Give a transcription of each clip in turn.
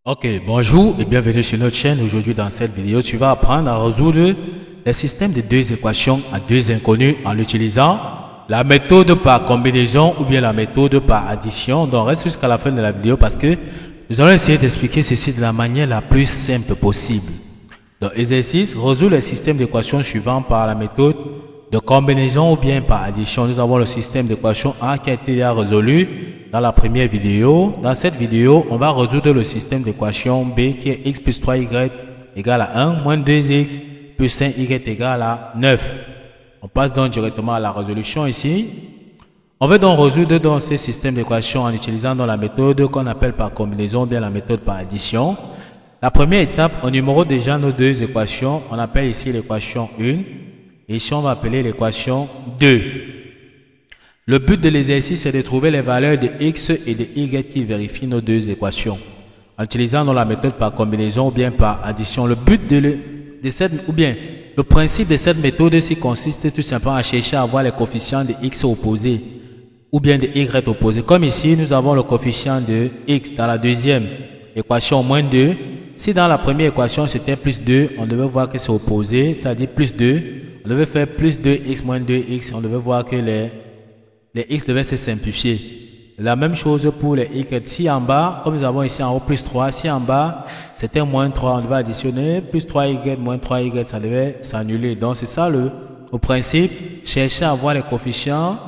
Ok, bonjour et bienvenue sur notre chaîne. Aujourd'hui dans cette vidéo, tu vas apprendre à résoudre les systèmes de deux équations à deux inconnus en utilisant la méthode par combinaison ou bien la méthode par addition. Donc reste jusqu'à la fin de la vidéo parce que nous allons essayer d'expliquer ceci de la manière la plus simple possible. Donc exercice, résoudre les systèmes d'équations suivants par la méthode de combinaison ou bien par addition. Nous avons le système d'équation A qui a été résolu dans la première vidéo. Dans cette vidéo, on va résoudre le système d'équation B qui est x plus 3y égale à 1 moins 2x plus 5y égale à 9. On passe donc directement à la résolution ici. On veut donc résoudre donc ces systèmes d'équations en utilisant donc la méthode qu'on appelle par combinaison ou bien la méthode par addition. La première étape, on numère déjà nos deux équations. On appelle ici l'équation 1 et ici on va appeler l'équation 2. Le but de l'exercice est de trouver les valeurs de x et de y qui vérifient nos deux équations. En utilisant donc la méthode par combinaison ou bien par addition. Le but le principe de cette méthode consiste tout simplement à chercher à avoir les coefficients de x opposés ou bien de y opposés. Comme ici, nous avons le coefficient de x dans la deuxième équation moins 2. Si dans la première équation c'était plus 2, on devait voir que c'est opposé, c'est-à-dire plus 2. On devait faire plus 2x moins 2x, on devait voir que les x devaient se simplifier. La même chose pour les y. Si en bas, comme nous avons ici en haut plus 3, si en bas c'était moins 3, on devait additionner plus 3y moins 3y, ça devait s'annuler. Donc c'est ça le principe, chercher à avoir les coefficients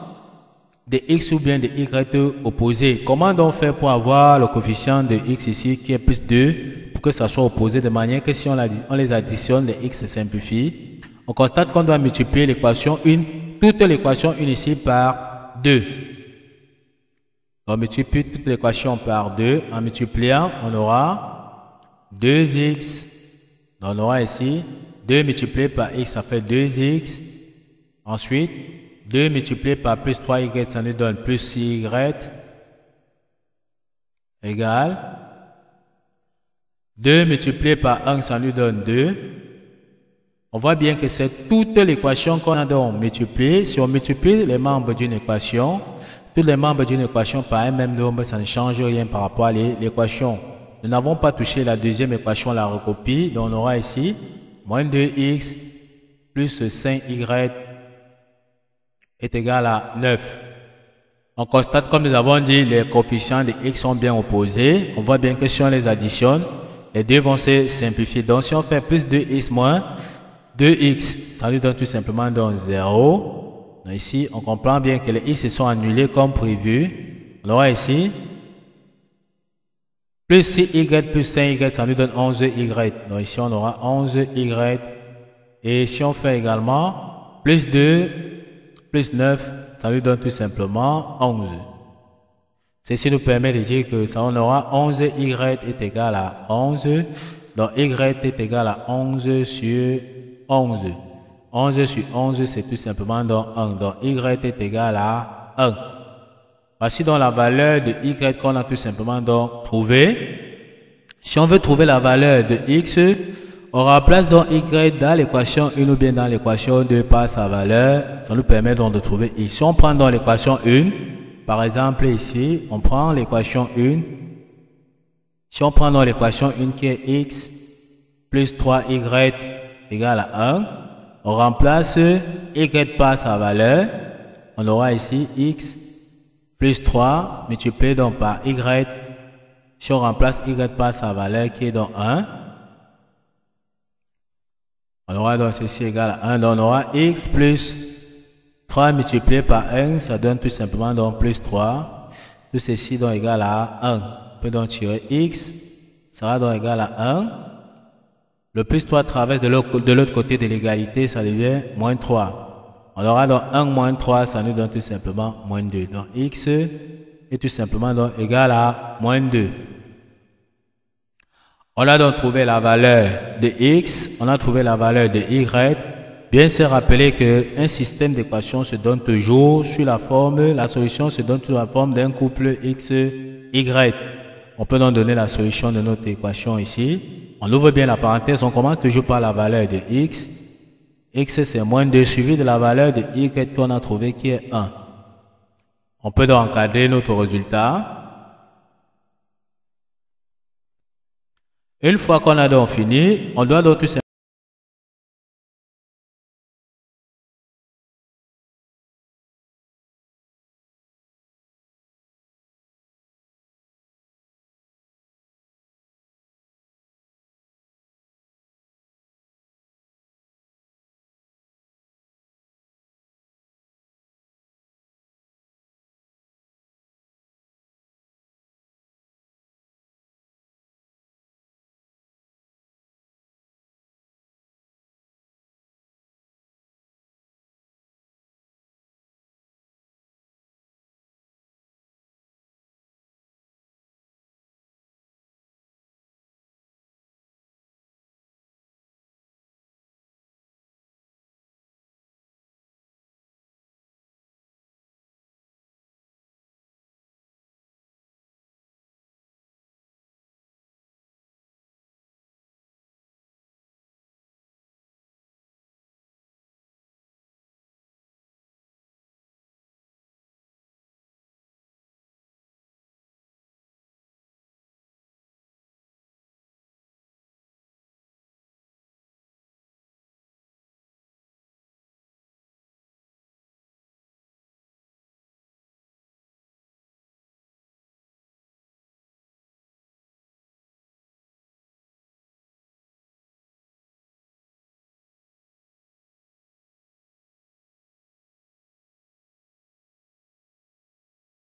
de x ou bien de y opposés. Comment donc faire pour avoir le coefficient de x ici qui est plus 2 pour que ça soit opposé de manière que si on les additionne, les x se simplifient. On constate qu'on doit multiplier l'équation 1, toute l'équation 1 ici par 2. On multiplie toute l'équation par 2. En multipliant, on aura 2x. On aura ici 2 multiplié par x, ça fait 2x. Ensuite, 2 multiplié par plus 3y, ça nous donne plus 6y. Égale 2 multiplié par 1, ça nous donne 2. On voit bien que c'est toute l'équation qu'on a donc multipliée. Si on multiplie les membres d'une équation, tous les membres d'une équation par un même nombre, ça ne change rien par rapport à l'équation. Nous n'avons pas touché la deuxième équation, la recopie. Donc on aura ici moins 2x plus 5y est égal à 9. On constate, comme nous avons dit, les coefficients de x sont bien opposés. On voit bien que si on les additionne, les deux vont se simplifier. Donc si on fait plus 2x moins 2x, ça nous donne tout simplement donc 0. Donc ici, on comprend bien que les x se sont annulés comme prévu. On aura ici plus 6y plus 5y, ça nous donne 11y. Donc ici, on aura 11y. Et si on fait également plus 2 plus 9, ça nous donne tout simplement 11. Ceci nous permet de dire que ça, on aura 11y est égal à 11. Donc y est égal à 11 sur 11. 11 sur 11, c'est tout simplement donc 1. Donc y est égal à 1. Voici donc la valeur de y qu'on a tout simplement donc trouvé. Si on veut trouver la valeur de x, on remplace donc y dans l'équation 1 ou bien dans l'équation 2 par sa valeur. Ça nous permet donc de trouver x. Si on prend donc l'équation 1, par exemple ici, on prend l'équation 1. Si on prend donc l'équation 1 qui est x plus 3y égale à 1, on remplace y par sa valeur. On aura ici x plus 3 multiplié donc par y. Si on remplace y par sa valeur qui est donc 1, on aura donc ceci égal à 1. Donc on aura x plus 3 multiplié par 1, ça donne tout simplement donc plus 3. Tout ceci donc égal à 1. On peut donc tirer x, ça sera donc égal à 1. Le plus 3 traverse de l'autre côté de l'égalité, ça devient moins 3. On aura donc 1 moins 3, ça nous donne tout simplement moins 2. Donc x est tout simplement donc égal à moins 2. On a donc trouvé la valeur de x, on a trouvé la valeur de y. Bien se rappeler qu'un système d'équations se donne toujours sous la forme, la solution se donne sous la forme d'un couple x, y. On peut donc donner la solution de notre équation ici. On ouvre bien la parenthèse, on commence toujours par la valeur de x. X c'est moins 2 suivi de la valeur de y qu'on a trouvé qui est 1. On peut donc encadrer notre résultat. Une fois qu'on a donc fini, on doit donc tout simplement